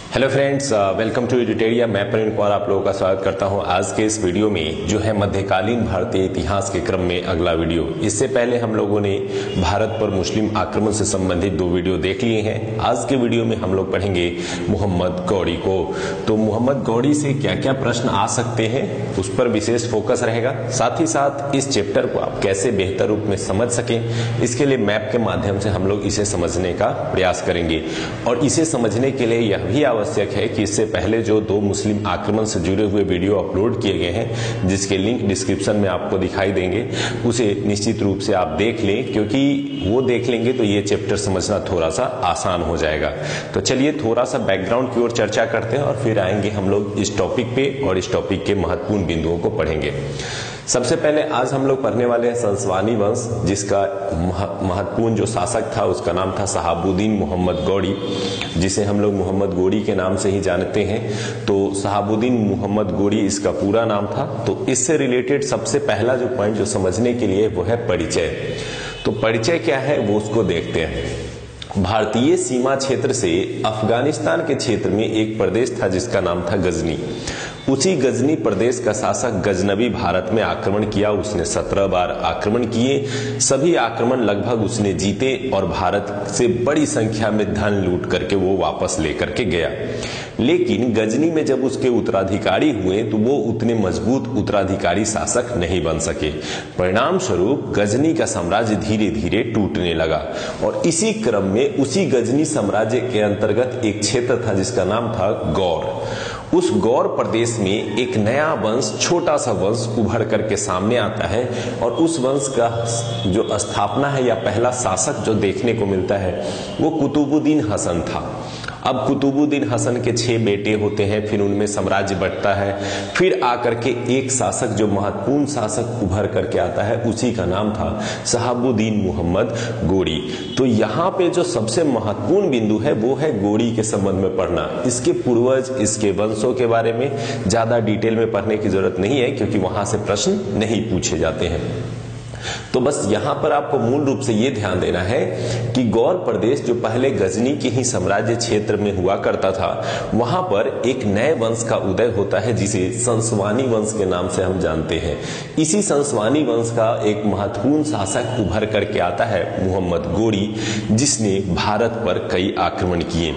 Hello friends, welcome to Editeria. मैं प्रवीण कुमार आप लोगों का स्वागत करता हूं आज के इस वीडियो में, जो है मध्यकालीन भारतीय इतिहास के क्रम में अगला वीडियो। इससे पहले हम लोगों ने भारत पर मुस्लिम आक्रमण से संबंधित 2 वीडियो देख लिए हैं। आज के वीडियो में हम लोग पढ़ेंगे मोहम्मद गौरी को। तो मोहम्मद गौरी से क्या क्या प्रश्न आ सकते हैं उस पर विशेष फोकस रहेगा। साथ ही साथ इस चैप्टर को आप कैसे बेहतर रूप में समझ सकें, इसके लिए मैप के माध्यम से हम लोग इसे समझने का प्रयास करेंगे। और इसे समझने के लिए यह भी आवश्यक है कि इससे पहले जो 2 मुस्लिम आक्रमण से जुड़े हुए वीडियो अपलोड किए गए हैं, जिसके लिंक डिस्क्रिप्शन में आपको दिखाई देंगे, उसे निश्चित रूप से आप देख लें, क्योंकि वो देख लेंगे तो ये चैप्टर समझना थोड़ा सा आसान हो जाएगा। तो चलिए थोड़ा सा बैकग्राउंड की ओर चर्चा करते हैं और फिर आएंगे हम लोग इस टॉपिक पे और इस टॉपिक के महत्वपूर्ण बिंदुओं को पढ़ेंगे। सबसे पहले आज हम लोग पढ़ने वाले हैं संसवानी वंश, जिसका महत्वपूर्ण जो शासक था उसका नाम था शहाबुद्दीन मोहम्मद गौरी, जिसे हम लोग मोहम्मद गौरी के नाम से ही जानते हैं। तो शहाबुद्दीन मोहम्मद गौरी इसका पूरा नाम था। तो इससे रिलेटेड सबसे पहला जो पॉइंट जो समझने के लिए वो है परिचय। तो परिचय क्या है वो उसको देखते हैं। भारतीय सीमा क्षेत्र से अफगानिस्तान के क्षेत्र में एक प्रदेश था जिसका नाम था गजनी। उसी गजनी प्रदेश का शासक गजनबी भारत में आक्रमण किया। उसने 17 बार आक्रमण किए। सभी आक्रमण लगभग उसने जीते और भारत से बड़ी संख्या में धन लूट करके वो वापस लेकर के गया। लेकिन गजनी में जब उसके उत्तराधिकारी हुए तो वो उतने मजबूत उत्तराधिकारी शासक नहीं बन सके। परिणाम स्वरूप गजनी का साम्राज्य धीरे धीरे टूटने लगा। और इसी क्रम में उसी गजनी साम्राज्य के अंतर्गत एक क्षेत्र था जिसका नाम था गौर। उस गौर प्रदेश में एक नया वंश, छोटा सा वंश उभर करके सामने आता है और उस वंश का जो स्थापना है या पहला शासक जो देखने को मिलता है वो कुतुबुद्दीन हसन था। अब कुतुबुद्दीन हसन के 6 बेटे होते हैं, फिर उनमें साम्राज्य बढ़ता है। फिर आकर के एक शासक जो महत्वपूर्ण शासक उभर करके आता है, उसी का नाम था शहाबुद्दीन मोहम्मद गौरी। तो यहाँ पे जो सबसे महत्वपूर्ण बिंदु है वो है गौरी के संबंध में पढ़ना। इसके पूर्वज, इसके वंशों के बारे में ज्यादा डिटेल में पढ़ने की जरूरत नहीं है, क्योंकि वहां से प्रश्न नहीं पूछे जाते हैं। तो बस यहां पर आपको मूल रूप से यह ध्यान देना है कि गौर प्रदेश जो पहले गजनी के ही साम्राज्य क्षेत्र में हुआ करता था, वहां पर एक नए वंश का उदय होता है जिसे संसवानी वंश के नाम से हम जानते हैं। इसी संसवानी वंश का एक महत्वपूर्ण शासक उभर करके आता है मोहम्मद गौरी, जिसने भारत पर कई आक्रमण किए।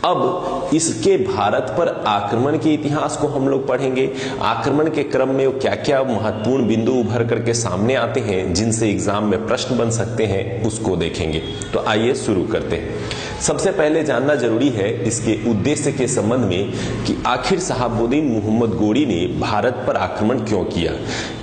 अब इसके भारत पर आक्रमण के इतिहास को हम लोग पढ़ेंगे। आक्रमण के क्रम में क्या क्या महत्वपूर्ण बिंदु उभर करके सामने आते हैं जिनसे एग्जाम में प्रश्न बन सकते हैं, उसको देखेंगे। तो आइए शुरू करते हैं। सबसे पहले जानना जरूरी है इसके उद्देश्य के संबंध में कि आखिर शहाबुद्दीन मोहम्मद गौरी ने भारत पर आक्रमण क्यों किया।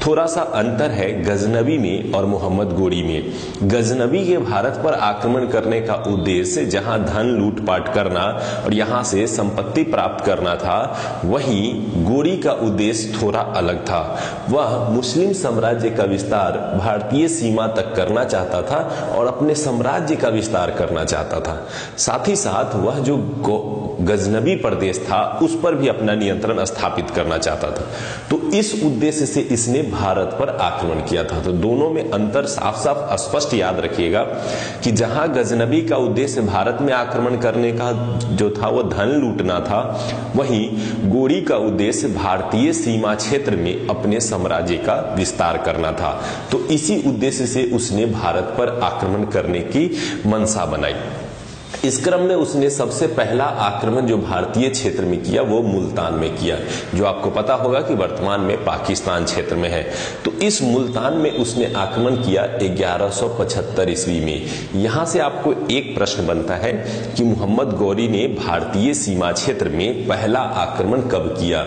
थोड़ा सा अंतर है गजनबी में और मोहम्मद गौरी में। गजनबी के भारत पर आक्रमण करने का उद्देश्य जहां धन लूटपाट करना और यहां से संपत्ति प्राप्त करना था, वहीं गौरी का उद्देश्य थोड़ा अलग था। वह मुस्लिम साम्राज्य का विस्तार भारतीय सीमा तक करना चाहता था और अपने साम्राज्य का विस्तार करना चाहता था। साथ ही साथ वह जो गजनबी प्रदेश था उस पर भी अपना नियंत्रण स्थापित करना चाहता था। तो इस उद्देश्य से इसने भारत पर आक्रमण किया था। तो दोनों में अंतर साफ साफ स्पष्ट याद रखिएगा कि जहां गजनबी का उद्देश्य भारत में आक्रमण करने का जो था वो धन लूटना था, वहीं गौरी का उद्देश्य भारतीय सीमा क्षेत्र में अपने साम्राज्य का विस्तार करना था। तो इसी उद्देश्य से उसने भारत पर आक्रमण करने की मंशा बनाई। इस क्रम में उसने सबसे पहला आक्रमण जो भारतीय क्षेत्र में किया वो मुल्तान में किया, जो आपको पता होगा कि वर्तमान में पाकिस्तान क्षेत्र में है। तो इस मुल्तान में उसने आक्रमण किया 1175 ईस्वी में। यहां से आपको एक प्रश्न बनता है कि मोहम्मद गौरी ने भारतीय सीमा क्षेत्र में पहला आक्रमण कब किया।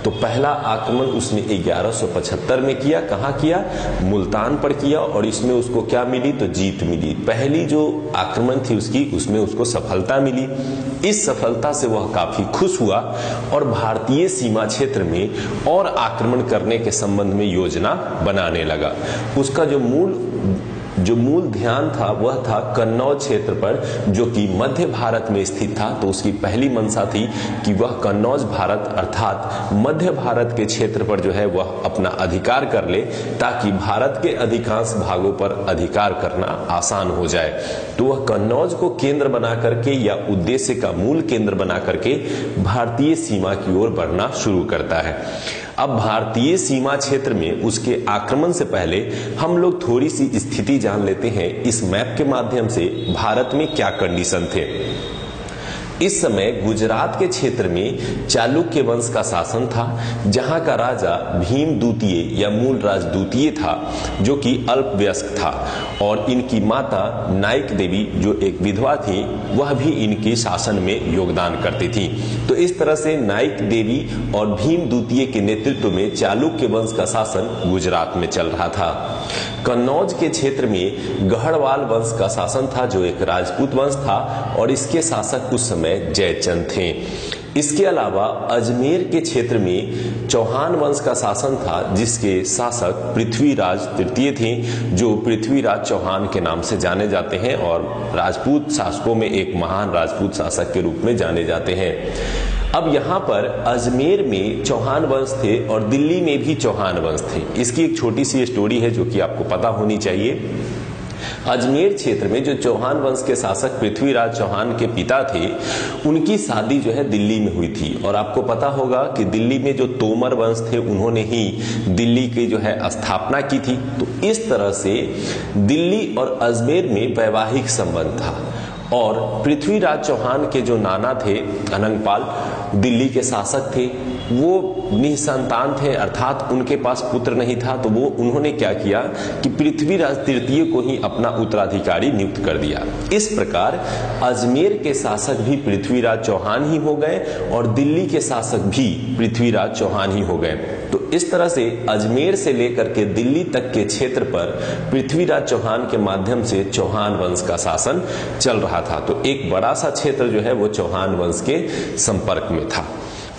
तो पहला आक्रमण उसने 1175 में किया। कहां किया? मुल्तान पर किया। और इसमें उसको क्या मिली? तो जीत मिली। पहली जो आक्रमण थी उसमें उसको सफलता मिली। इस सफलता से वह काफी खुश हुआ और भारतीय सीमा क्षेत्र में और आक्रमण करने के संबंध में योजना बनाने लगा। उसका जो मूल जो मूल ध्यान था वह था कन्नौज क्षेत्र पर, जो कि मध्य भारत में स्थित था। तो उसकी पहली मंशा थी कि वह कन्नौज भारत अर्थात मध्य भारत के क्षेत्र पर जो है वह अपना अधिकार कर ले, ताकि भारत के अधिकांश भागों पर अधिकार करना आसान हो जाए। तो वह कन्नौज को केंद्र बना करके या उद्देश्य का मूल केंद्र बना करके भारतीय सीमा की ओर बढ़ना शुरू करता है। अब भारतीय सीमा क्षेत्र में उसके आक्रमण से पहले हम लोग थोड़ी सी स्थिति जान लेते हैं इस मैप के माध्यम से भारत में क्या कंडीशन थे। इस समय गुजरात के क्षेत्र में चालुक्य वंश का शासन था, जहां का राजा भीम द्वितीय या मूल राज द्वितीय था, जो कि अल्पवयस्क था, और इनकी माता नाइक देवी जो एक विधवा थी वह भी इनके शासन में योगदान करती थी। तो इस तरह से नाइक देवी और भीम द्वितीय के नेतृत्व में चालुक्य वंश का शासन गुजरात में चल रहा था। कन्नौज के क्षेत्र में गढ़वाल वंश का शासन था, जो एक राजपूत वंश था, और इसके शासक उस समय जयचंद थे। इसके अलावा अजमेर के क्षेत्र में चौहान वंश का शासन था, जिसके शासक पृथ्वीराज तृतीय थे, जो पृथ्वीराज चौहान के नाम से जाने जाते हैं और राजपूत शासकों में एक महान राजपूत शासक के रूप में जाने जाते हैं। अब यहाँ पर अजमेर में चौहान वंश थे और दिल्ली में भी चौहान वंश थे। इसकी एक छोटी सी स्टोरी है जो कि आपको पता होनी चाहिए। अजमेर क्षेत्र में जो चौहान वंश के शासक पृथ्वीराज चौहान के पिता थे, उनकी शादी जो है दिल्ली में हुई थी। और आपको पता होगा कि दिल्ली में जो तोमर वंश थे उन्होंने ही दिल्ली की जो है स्थापना की थी। तो इस तरह से दिल्ली और अजमेर में वैवाहिक संबंध था। और पृथ्वीराज चौहान के जो नाना थे अनंगपाल, दिल्ली के शासक थे, वो निसंतान थे, अर्थात उनके पास पुत्र नहीं था। तो वो उन्होंने क्या किया कि पृथ्वीराज तृतीय को ही अपना उत्तराधिकारी नियुक्त कर दिया। इस प्रकार अजमेर के शासक भी पृथ्वीराज चौहान ही हो गए और दिल्ली के शासक भी पृथ्वीराज चौहान ही हो गए। तो इस तरह से अजमेर से लेकर के दिल्ली तक के क्षेत्र पर पृथ्वीराज चौहान के माध्यम से चौहान वंश का शासन चल रहा था। तो एक बड़ा सा क्षेत्र जो है वो चौहान वंश के संपर्क में था।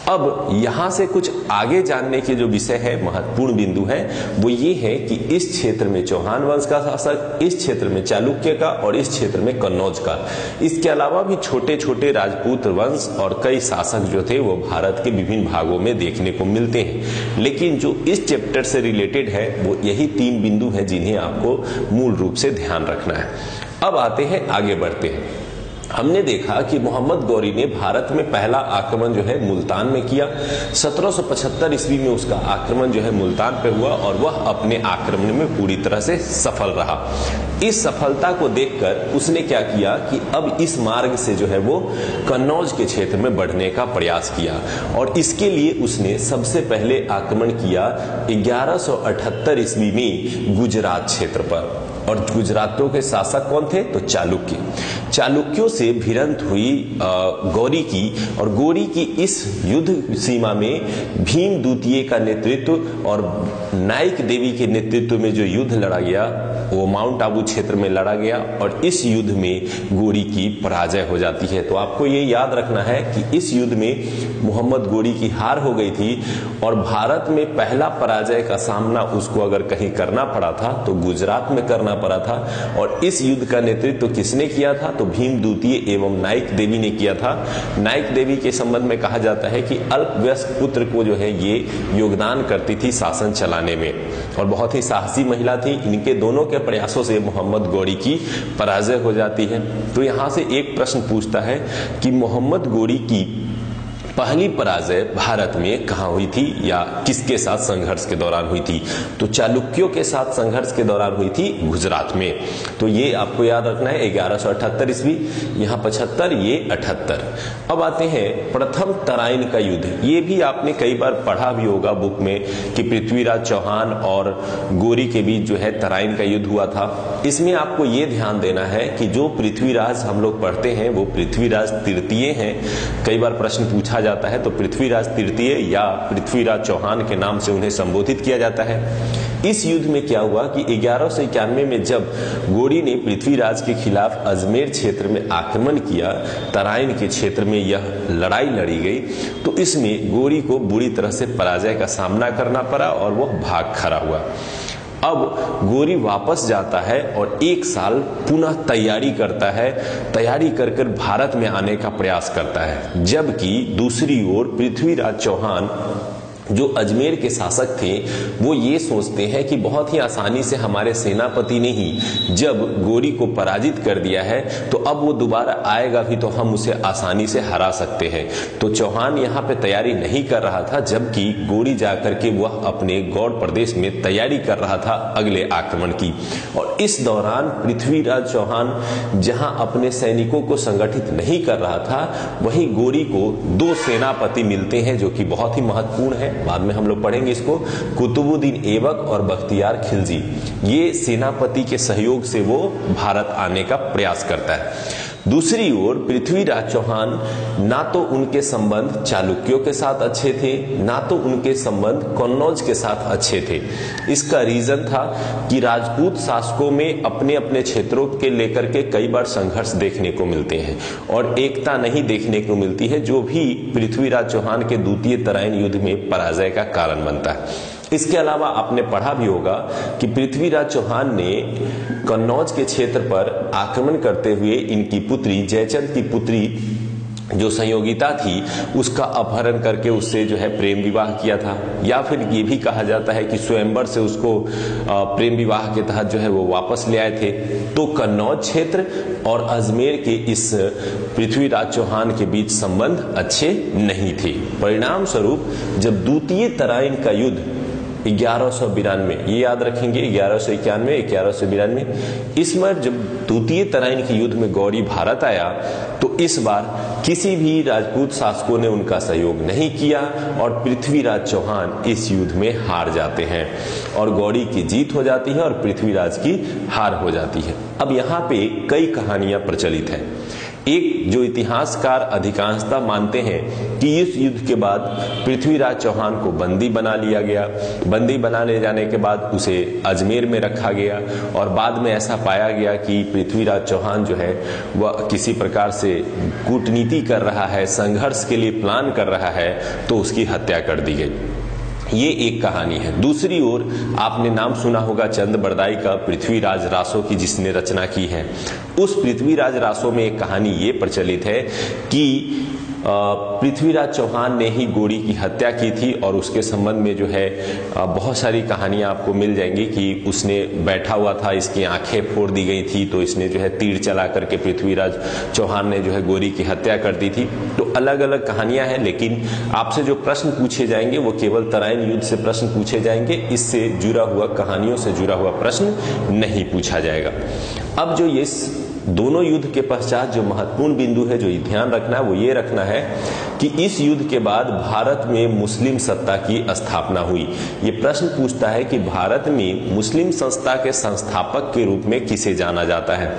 अब यहां से कुछ आगे जानने के जो विषय है, महत्वपूर्ण बिंदु है, वो ये है कि इस क्षेत्र में चौहान वंश का शासक, इस क्षेत्र में चालुक्य का और इस क्षेत्र में कन्नौज का। इसके अलावा भी छोटे छोटे राजपूत वंश और कई शासक जो थे वो भारत के विभिन्न भागों में देखने को मिलते हैं। लेकिन जो इस चैप्टर से रिलेटेड है वो यही 3 बिंदु है जिन्हें आपको मूल रूप से ध्यान रखना है। अब आते हैं, आगे बढ़ते हैं। हमने देखा कि मोहम्मद गौरी ने भारत में पहला आक्रमण जो है मुल्तान में किया। 1775 ईस्वी में उसका आक्रमण जो है मुल्तान पे हुआ और वह अपने आक्रमण में पूरी तरह से सफल रहा। इस सफलता को देखकर उसने क्या किया कि अब इस मार्ग से जो है वो कन्नौज के क्षेत्र में बढ़ने का प्रयास किया। और इसके लिए उसने सबसे पहले आक्रमण किया 1178 ईस्वी में गुजरात क्षेत्र पर। और गुजरातियों के शासक कौन थे? तो चालुक्य। चालुक्यों से भिड़ंत हुई गौरी की, और गौरी की इस युद्ध सीमा में भीम द्वितीय का नेतृत्व और नाइक देवी के नेतृत्व में जो युद्ध लड़ा गया वो माउंट आबू क्षेत्र में लड़ा गया। और इस युद्ध में गौरी की पराजय हो जाती है। तो आपको ये याद रखना है कि इस युद्ध में मोहम्मद गौरी की हार हो गई थी और भारत में पहला पराजय का सामना उसको अगर कहीं करना पड़ा था तो गुजरात में करना पड़ा था। और इस युद्ध का नेतृत्व किसने किया था? तो भीम द्वितीय एवं नाइक देवी ने किया था। नाइक देवी के संबंध में कहा जाता है कि अल्पवयस्क पुत्र को जो है ये योगदान करती थी शासन चलाने में और बहुत ही साहसी महिला थी। इनके दोनों के प्रयासों से मोहम्मद गौरी की पराजय हो जाती है। तो यहां से एक प्रश्न पूछता है कि मोहम्मद गौरी की पहली पराजय भारत में कहां हुई थी या किसके साथ संघर्ष के दौरान हुई थी? तो चालुक्यों के साथ संघर्ष के दौरान हुई थी गुजरात में। तो ये आपको याद रखना है 1178 ईस्वी, यहाँ 75, ये 78। अब आते हैं प्रथम तराइन का युद्ध। ये भी आपने कई बार पढ़ा भी होगा बुक में कि पृथ्वीराज चौहान और गौरी के बीच जो है तराइन का युद्ध हुआ था। इसमें आपको ये ध्यान देना है कि जो पृथ्वीराज हम लोग पढ़ते हैं वो पृथ्वीराज तृतीय हैं। कई बार प्रश्न पूछा जाता है तो पृथ्वीराज तृतीय या पृथ्वीराज चौहान के नाम से उन्हें संबोधित किया जाता है। इस युद्ध में क्या हुआ कि 1191 में जब गौरी ने पृथ्वीराज के खिलाफ अजमेर क्षेत्र में आक्रमण किया, तराइन के क्षेत्र में यह लड़ाई लड़ी गई, तो इसमें गौरी को बुरी तरह से पराजय का सामना करना पड़ा और वह भाग खड़ा हुआ। अब गोरी वापस जाता है और 1 साल पुनः तैयारी करता है, तैयारी कर कर भारत में आने का प्रयास करता है। जबकि दूसरी ओर पृथ्वीराज चौहान जो अजमेर के शासक थे वो ये सोचते हैं कि बहुत ही आसानी से हमारे सेनापति ने ही जब गोरी को पराजित कर दिया है तो अब वो दोबारा आएगा भी तो हम उसे आसानी से हरा सकते हैं। तो चौहान यहाँ पे तैयारी नहीं कर रहा था, जबकि गोरी जाकर के वह अपने गौड़ प्रदेश में तैयारी कर रहा था अगले आक्रमण की। और इस दौरान पृथ्वीराज चौहान जहां अपने सैनिकों को संगठित नहीं कर रहा था, वहीं गोरी को 2 सेनापति मिलते हैं जो कि बहुत ही महत्वपूर्ण है। बाद में हम लोग पढ़ेंगे इसको, कुतुबुद्दीन ऐबक और बख्तियार खिलजी। ये सेनापति के सहयोग से वो भारत आने का प्रयास करता है। दूसरी ओर पृथ्वीराज चौहान ना तो उनके संबंध चालुक्यों के साथ अच्छे थे, ना तो उनके संबंध कन्नौज के साथ अच्छे थे। इसका रीजन था कि राजपूत शासकों में अपने अपने क्षेत्रों के लेकर के कई बार संघर्ष देखने को मिलते हैं और एकता नहीं देखने को मिलती है, जो भी पृथ्वीराज चौहान के द्वितीय तराइन युद्ध में पराजय का कारण बनता है। इसके अलावा आपने पढ़ा भी होगा कि पृथ्वीराज चौहान ने कन्नौज के क्षेत्र पर आक्रमण करते हुए इनकी पुत्री जयचंद की पुत्री जो संयोगिता थी उसका अपहरण करके उससे जो है प्रेम विवाह किया था, या फिर ये भी कहा जाता है कि स्वयंवर से उसको प्रेम विवाह के तहत जो है वो वापस ले आए थे। तो कन्नौज क्षेत्र और अजमेर के इस पृथ्वीराज चौहान के बीच संबंध अच्छे नहीं थे। परिणाम स्वरूप जब द्वितीय तराइन का युद्ध 1192, ये याद रखेंगे, 1191, 1192, इसमें जब द्वितीय तराइन के युद्ध में गौरी भारत आया तो इस बार किसी भी राजपूत शासकों ने उनका सहयोग नहीं किया और पृथ्वीराज चौहान इस युद्ध में हार जाते हैं और गौरी की जीत हो जाती है और पृथ्वीराज की हार हो जाती है। अब यहाँ पे कई कहानियां प्रचलित हैं। एक जो इतिहासकार अधिकांशतः मानते हैं कि इस युद्ध के बाद पृथ्वीराज चौहान को बंदी बना लिया गया, बंदी बना ले जाने के बाद उसे अजमेर में रखा गया और बाद में ऐसा पाया गया कि पृथ्वीराज चौहान जो है वह किसी प्रकार से कूटनीति कर रहा है, संघर्ष के लिए प्लान कर रहा है, तो उसकी हत्या कर दी गई। ये एक कहानी है। दूसरी ओर आपने नाम सुना होगा चंद बरदाई का, पृथ्वीराज रासो की जिसने रचना की है। उस पृथ्वीराज रासो में एक कहानी ये प्रचलित है कि पृथ्वीराज चौहान ने ही गोरी की हत्या की थी और उसके संबंध में जो है बहुत सारी कहानियां आपको मिल जाएंगी कि उसने बैठा हुआ था, इसकी आंखें फोड़ दी गई थी, तो इसने जो है तीर चला करके पृथ्वीराज चौहान ने जो है गोरी की हत्या कर दी थी। तो अलग अलग कहानियां हैं, लेकिन आपसे जो प्रश्न पूछे जाएंगे वो केवल तराइन युद्ध से प्रश्न पूछे जाएंगे, इससे जुड़ा हुआ कहानियों से जुड़ा हुआ प्रश्न नहीं पूछा जाएगा। अब जो ये दोनों युद्ध के पश्चात जो महत्वपूर्ण बिंदु है जो ध्यान रखना है वो ये रखना है कि इस युद्ध के बाद भारत में मुस्लिम सत्ता की स्थापना हुई। ये प्रश्न पूछता है कि भारत में मुस्लिम संस्था के संस्थापक के रूप में किसे जाना जाता है।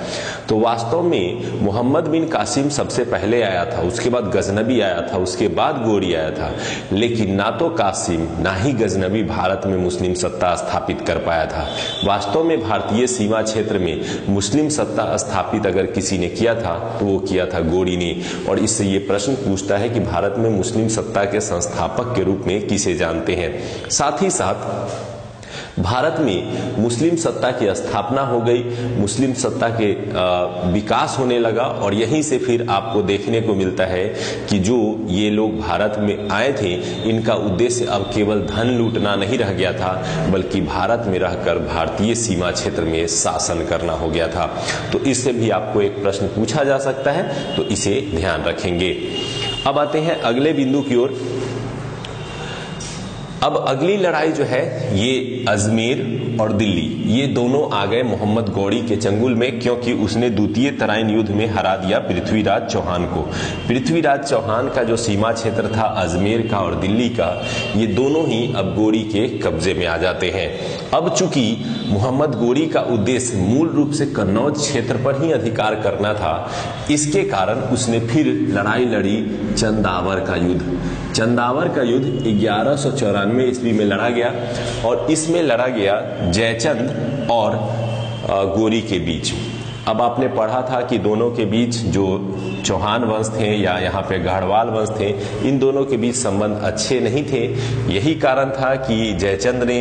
तो वास्तव में मोहम्मद बिन कासिम सबसे पहले आया था, उसके बाद गजनबी आया था, उसके बाद गोरी आया था, लेकिन ना तो कासिम ना ही गजनबी भारत में मुस्लिम सत्ता स्थापित कर पाया था। वास्तव में भारतीय सीमा क्षेत्र में मुस्लिम सत्ता स्थापित अगर किसी ने किया था तो वो किया था गोरी ने। और इससे ये प्रश्न पूछता है कि भारत में मुस्लिम सत्ता के संस्थापक के रूप में किसे जानते हैं। साथ ही साथ भारत में मुस्लिम सत्ता की स्थापना हो गई, मुस्लिम सत्ता के विकास होने लगा और यहीं से फिर आपको देखने को मिलता है कि जो ये लोग भारत में आए थे इनका उद्देश्य अब केवल धन लूटना नहीं रह गया था, बल्कि भारत में रहकर भारतीय सीमा क्षेत्र में शासन करना हो गया था। तो इससे भी आपको एक प्रश्न पूछा जा सकता है, तो इसे ध्यान रखेंगे। अब आते हैं अगले बिंदु की ओर। अब अगली लड़ाई जो है ये अजमेर और दिल्ली, ये दोनों आ गए मोहम्मद गौरी के चंगुल में, क्योंकि उसने द्वितीय तराइन युद्ध में हरा दिया पृथ्वीराज चौहान को। पृथ्वीराज चौहान का जो सीमा क्षेत्र था अजमेर का और दिल्ली का, ये दोनों ही अब गौरी के कब्जे में आ जाते हैं। अब चूंकि मोहम्मद गौरी का उद्देश्य मूल रूप से कन्नौज क्षेत्र पर ही अधिकार करना था, इसके कारण उसने फिर लड़ाई लड़ी चंदावर का युद्ध। चंदावर का युद्ध 1194 ईस्वी में लड़ा गया और इसमें लड़ा गया जयचंद और गोरी के बीच। अब आपने पढ़ा था कि दोनों के बीच जो चौहान वंश थे या यहाँ पे गढ़वाल वंश थे, इन दोनों के बीच संबंध अच्छे नहीं थे। यही कारण था कि जयचंद ने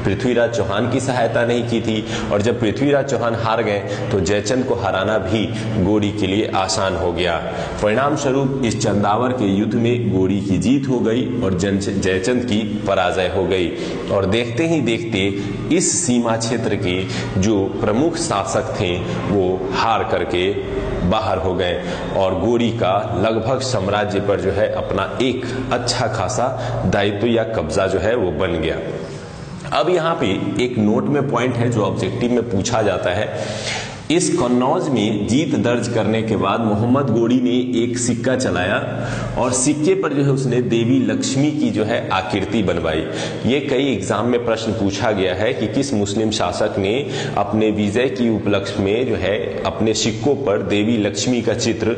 पृथ्वीराज चौहान की सहायता नहीं की थी, और जब पृथ्वीराज चौहान हार गए तो जयचंद को हराना भी गोरी के लिए आसान हो गया। परिणाम स्वरूप इस चंदावर के युद्ध में गोरी की जीत हो गई और जयचंद की पराजय हो गई, और देखते ही देखते इस सीमा क्षेत्र के जो प्रमुख शासक थे वो हार करके बाहर हो गए, और गोरी का लगभग साम्राज्य पर जो है अपना एक अच्छा खासा दायित्व या कब्जा जो है वो बन गया। अब यहाँ पे एक नोट में पॉइंट है जो ऑब्जेक्टिव में पूछा जाता है। इस कन्नौज में जीत दर्ज करने के बाद मोहम्मद गोरी ने एक सिक्का चलाया, और सिक्के पर जो है उसने देवी लक्ष्मी की जो है आकृति बनवाई। ये कई एग्जाम में प्रश्न पूछा गया है कि किस मुस्लिम शासक ने अपने विजय की उपलक्ष्य में जो है अपने सिक्कों पर देवी लक्ष्मी का चित्र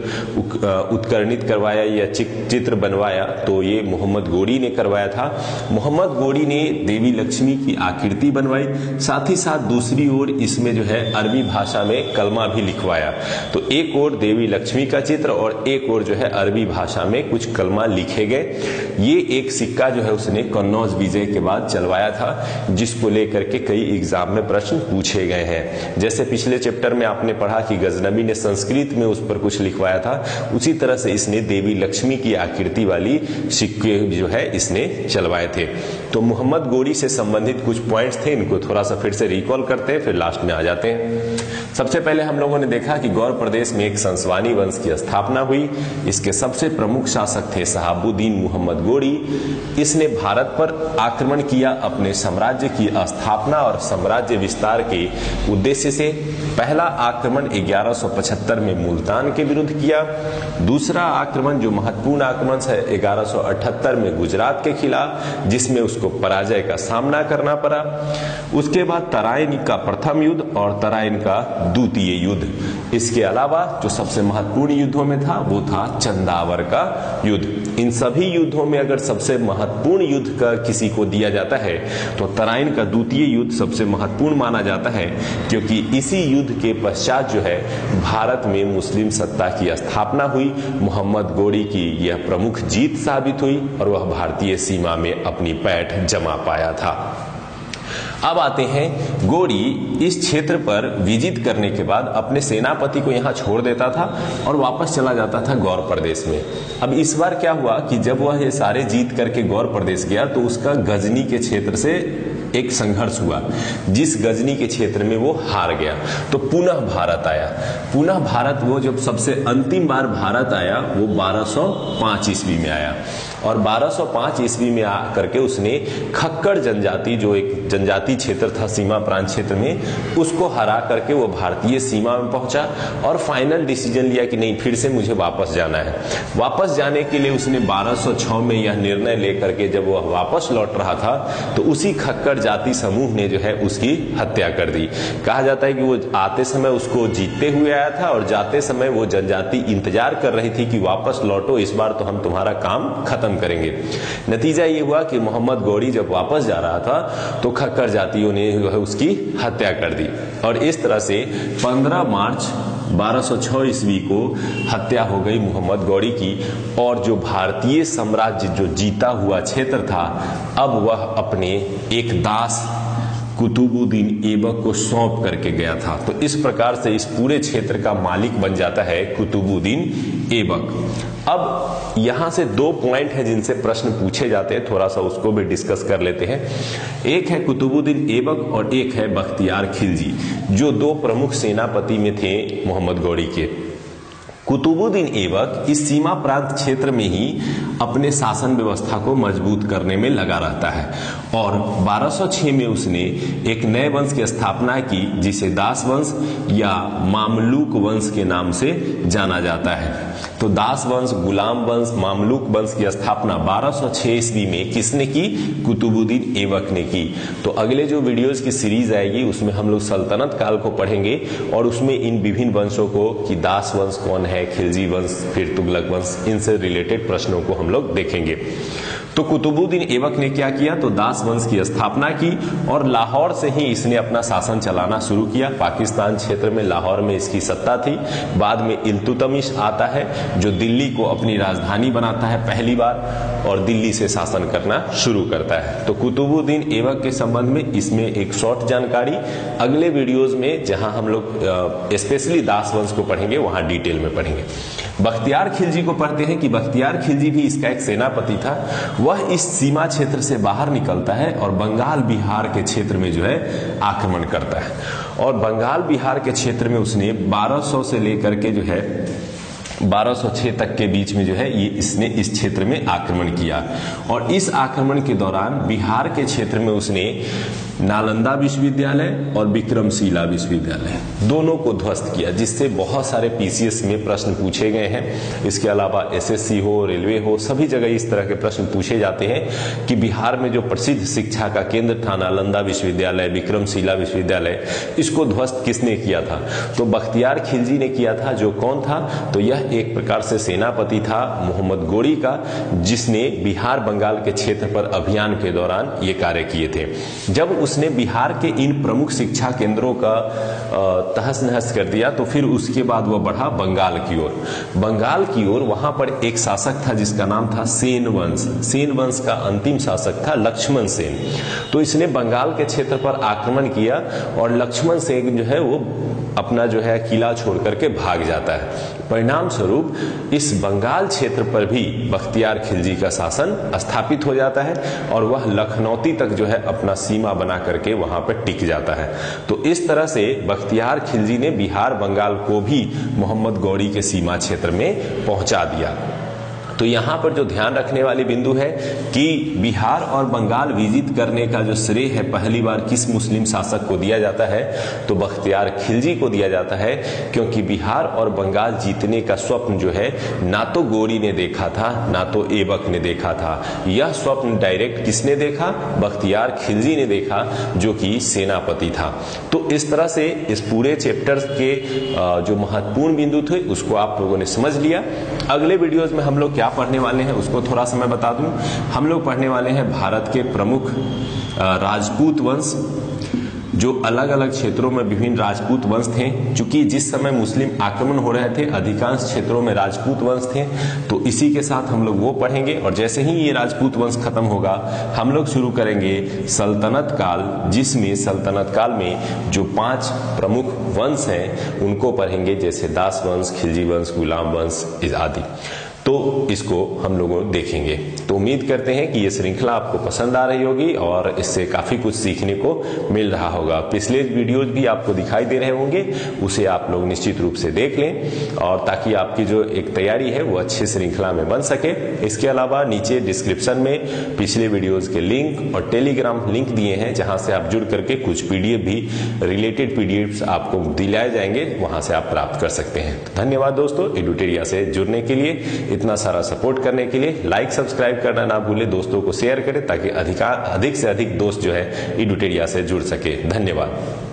उत्कर्णित करवाया या चित्र बनवाया, तो ये मोहम्मद गोरी ने करवाया था। मोहम्मद गोरी ने देवी लक्ष्मी की आकृति बनवाई, साथ ही साथ दूसरी ओर इसमें जो है अरबी भाषा में कलमा भी लिखवाया। तो एक ओर देवी लक्ष्मी का चित्र और एक ओर जो है अरबी भाषा में कुछ कलमा लिखे गए। ये एक सिक्का जो है उसने कन्नौज विजय के बाद चलवाया था, जिसको लेकर के कई एग्जाम में प्रश्न पूछे गए हैं। जैसे पिछले चैप्टर में आपने पढ़ा कि गजनबी ने संस्कृत में उस पर कुछ लिखवाया था, उसी तरह से इसने देवी लक्ष्मी की आकृति वाली सिक्के जो है इसने चलवाए थे। तो मोहम्मद गोरी से संबंधित कुछ पॉइंट्स थे, इनको थोड़ा सा फिर से रिकॉल करते हैं, फिर लास्ट में आ जाते हैं। सबसे पहले हम लोगों ने देखा कि गौर प्रदेश में एक संसवानी वंश की स्थापना हुई। इसके सबसे प्रमुख शासक थे शहाबुद्दीन मोहम्मद गोरी। इसने भारत पर आक्रमण किया अपने साम्राज्य की स्थापना और साम्राज्य विस्तार के उद्देश्य से। पहला आक्रमण 1175 में मुल्तान के विरुद्ध किया। दूसरा आक्रमण जो महत्वपूर्ण आक्रमण है 1178 में गुजरात के खिलाफ, जिसमें उसको पराजय का सामना करना पड़ा। उसके बाद तराइन का प्रथम युद्ध और तराइन का द्वितीय युद्ध। इसके अलावा जो सबसे महत्वपूर्ण युद्धों में था वो था चंदावर का युद्ध। इन सभी युद्धों में अगर सबसे महत्वपूर्ण युद्ध का किसी को दिया जाता है तो तराइन का द्वितीय युद्ध सबसे महत्वपूर्ण माना जाता है, क्योंकि इसी युद्ध के पश्चात जो है भारत में मुस्लिम सत्ता की स्थापना हुई। मोहम्मद गोरी की यह प्रमुख जीत साबित हुई और वह भारतीय सीमा में अपनी पैठ जमा पाया था। अब आते हैं, गोरी इस क्षेत्र पर विजित करने के बाद अपने सेनापति को यहाँ छोड़ देता था और वापस चला जाता था गौर प्रदेश में। अब इस बार क्या हुआ कि जब वह ये सारे जीत करके गौर प्रदेश गया तो उसका गजनी के क्षेत्र से एक संघर्ष हुआ, जिस गजनी के क्षेत्र में वो हार गया। तो पुनः भारत आया। पुनः भारत वो जब सबसे अंतिम बार भारत आया वो 1205 ईस्वी में आया, और 1205 ईस्वी में आकर के उसने खक्कर जनजाति, जो एक जनजाति क्षेत्र था सीमा प्रांत क्षेत्र में, उसको हरा करके वो भारतीय सीमा में पहुंचा और फाइनल डिसीजन लिया कि नहीं, फिर से मुझे वापस जाना है। वापस जाने के लिए उसने 1206 में यह निर्णय लेकर के जब वह वापस लौट रहा था तो उसी खक्कर जाति समूह ने जो है उसकी हत्या कर दी। कहा जाता है कि वो आते समय उसको जीतते हुए आया था और जाते समय वो जनजाति इंतजार कर रही थी कि वापस लौटो, इस बार तो हम तुम्हारा काम खत्म करेंगे। नतीजा ये हुआ कि मोहम्मद गौरी जब वापस जा रहा था तो खक्कर जातियों ने उसकी हत्या कर दी, और इस तरह से 15 मार्च 1206 ईस्वी को हत्या हो गई मोहम्मद गौरी की। और जो भारतीय साम्राज्य जो जीता हुआ क्षेत्र था, अब वह अपने एक दास कुतुबुद्दीन ऐबक को सौंप करके गया था। तो इस प्रकार से इस पूरे क्षेत्र का मालिक बन जाता है कुतुबुद्दीन ऐबक। अब यहां से 2 पॉइंट हैं जिनसे प्रश्न पूछे जाते हैं, थोड़ा सा उसको भी डिस्कस कर लेते हैं। एक है कुतुबुद्दीन ऐबक और एक है बख्तियार खिलजी, जो 2 प्रमुख सेनापति में थे मोहम्मद गौरी के। कुतुबुद्दीन ऐबक इस सीमा प्रांत क्षेत्र में ही अपने शासन व्यवस्था को मजबूत करने में लगा रहता है, और 1206 में उसने एक नए वंश की स्थापना की जिसे दास वंश या मामलूक वंश के नाम से जाना जाता है। तो दास वंश, गुलाम वंश, मामलूक वंश की स्थापना 1206 ईस्वी में किसने की? कुतुबुद्दीन ऐबक ने की। तो अगले जो वीडियोस की सीरीज आएगी उसमें हम लोग सल्तनत काल को पढ़ेंगे और उसमें इन विभिन्न वंशों को कि दास वंश कौन है, खिलजी वंश, फिर तुगलक वंश, इनसे रिलेटेड प्रश्नों को हम लोग देखेंगे। तो कुतुबुद्दीन ऐबक ने क्या किया, तो दास वंश की स्थापना की और लाहौर से ही इसने अपना शासन चलाना शुरू किया। पाकिस्तान क्षेत्र में लाहौर में इसकी सत्ता थी। बाद में इल्तुतमिश आता है जो दिल्ली को अपनी राजधानी बनाता है पहली बार और दिल्ली से शासन करना शुरू करता है। तो कुतुबुद्दीन ऐबक के संबंध में इसमें एक शॉर्ट जानकारी अगले वीडियोज में, जहां हम लोग स्पेशली दास वंश को पढ़ेंगे, वहां डिटेल में पढ़ेंगे। बख्तियार खिलजी को पढ़ते हैं कि बख्तियार खिलजी भी इसका एक सेनापति था। वह इस सीमा क्षेत्र से बाहर निकलता है और बंगाल बिहार के क्षेत्र में जो है आक्रमण करता है। और बंगाल बिहार के क्षेत्र में उसने 1200 से लेकर के जो है 1206 तक के बीच में जो है इसने इस क्षेत्र में आक्रमण किया। और इस आक्रमण के दौरान बिहार के क्षेत्र में उसने नालंदा विश्वविद्यालय और विक्रमशिला विश्वविद्यालय दोनों को ध्वस्त किया, जिससे बहुत सारे पीसीएस में प्रश्न पूछे गए हैं। इसके अलावा एसएससी हो, रेलवे हो, सभी जगह इस तरह के प्रश्न पूछे जाते हैं कि बिहार में जो प्रसिद्ध शिक्षा का केंद्र था नालंदा विश्वविद्यालय, विक्रमशिला विश्वविद्यालय, इसको ध्वस्त किसने किया था, तो बख्तियार खिलजी ने किया था। जो कौन था, तो यह एक प्रकार से सेनापति था मोहम्मद गोरी का, जिसने बिहार बंगाल के क्षेत्र पर अभियान के दौरान ये कार्य किए थे। जब उसने बिहार के इन प्रमुख शिक्षा केंद्रों का तहस नहस कर दिया, तो फिर उसके बाद वह बढ़ा बंगाल की ओर। बंगाल की ओर वहां पर एक शासक था जिसका नाम था सेन वंश। सेन वंश का अंतिम शासक था लक्ष्मण सेन। तो इसने बंगाल के क्षेत्र पर आक्रमण किया और लक्ष्मण सेन जो है वो अपना जो है किला छोड़ करके भाग जाता है। परिणाम स्वरूप इस बंगाल क्षेत्र पर भी बख्तियार खिलजी का शासन स्थापित हो जाता है और वह लखनौती तक जो है अपना सीमा बना करके वहां पर टिक जाता है। तो इस तरह से बख्तियार खिलजी ने बिहार बंगाल को भी मोहम्मद गौरी के सीमा क्षेत्र में पहुंचा दिया। तो यहां पर जो ध्यान रखने वाली बिंदु है कि बिहार और बंगाल विजित करने का जो श्रेय है पहली बार किस मुस्लिम शासक को दिया जाता है, तो बख्तियार खिलजी को दिया जाता है, क्योंकि बिहार और बंगाल जीतने का स्वप्न जो है ना तो गोरी ने देखा था ना तो ऐबक ने देखा था। यह स्वप्न डायरेक्ट किसने देखा, बख्तियार खिलजी ने देखा, जो कि सेनापति था। तो इस तरह से इस पूरे चैप्टर के जो महत्वपूर्ण बिंदु थे उसको आप लोगों ने समझ लिया। अगले वीडियोज में हम लोग क्या पढ़ने वाले हैं उसको थोड़ा सा मैं बता दूं। हम लोग पढ़ने वाले हैं भारत के प्रमुख राजपूत वंश, जो अलग अलग क्षेत्रों में विभिन्न राजपूत वंश थे। चूंकि जिस समय मुस्लिम आक्रमण हो रहे थे अधिकांश क्षेत्रों में राजपूत वंश थे, तो इसी के साथ हम लोग वो पढ़ेंगे। और जैसे ही ये राजपूत वंश खत्म होगा हम लोग शुरू करेंगे सल्तनत काल, जिसमें सल्तनत काल में जो 5 प्रमुख वंश हैं उनको पढ़ेंगे, जैसे दास वंश, खिलजी वंश, गुलाम वंश आदि। तो इसको हम लोग देखेंगे। तो उम्मीद करते हैं कि ये श्रृंखला आपको पसंद आ रही होगी और इससे काफी कुछ सीखने को मिल रहा होगा। पिछले वीडियोज भी आपको दिखाई दे रहे होंगे, उसे आप लोग निश्चित रूप से देख लें, और ताकि आपकी जो एक तैयारी है वो अच्छी श्रृंखला में बन सके। इसके अलावा नीचे डिस्क्रिप्शन में पिछले वीडियोज के लिंक और टेलीग्राम लिंक दिए हैं, जहां से आप जुड़ करके कुछ पीडीएफ भी, रिलेटेड पीडीएफ आपको दिलाए जाएंगे, वहां से आप प्राप्त कर सकते हैं। धन्यवाद दोस्तों, एडुटेरिया से जुड़ने के लिए, इतना सारा सपोर्ट करने के लिए। लाइक सब्सक्राइब करना ना भूले, दोस्तों को शेयर करें ताकि अधिक से अधिक दोस्त जो है एडुटेरिया से जुड़ सके। धन्यवाद।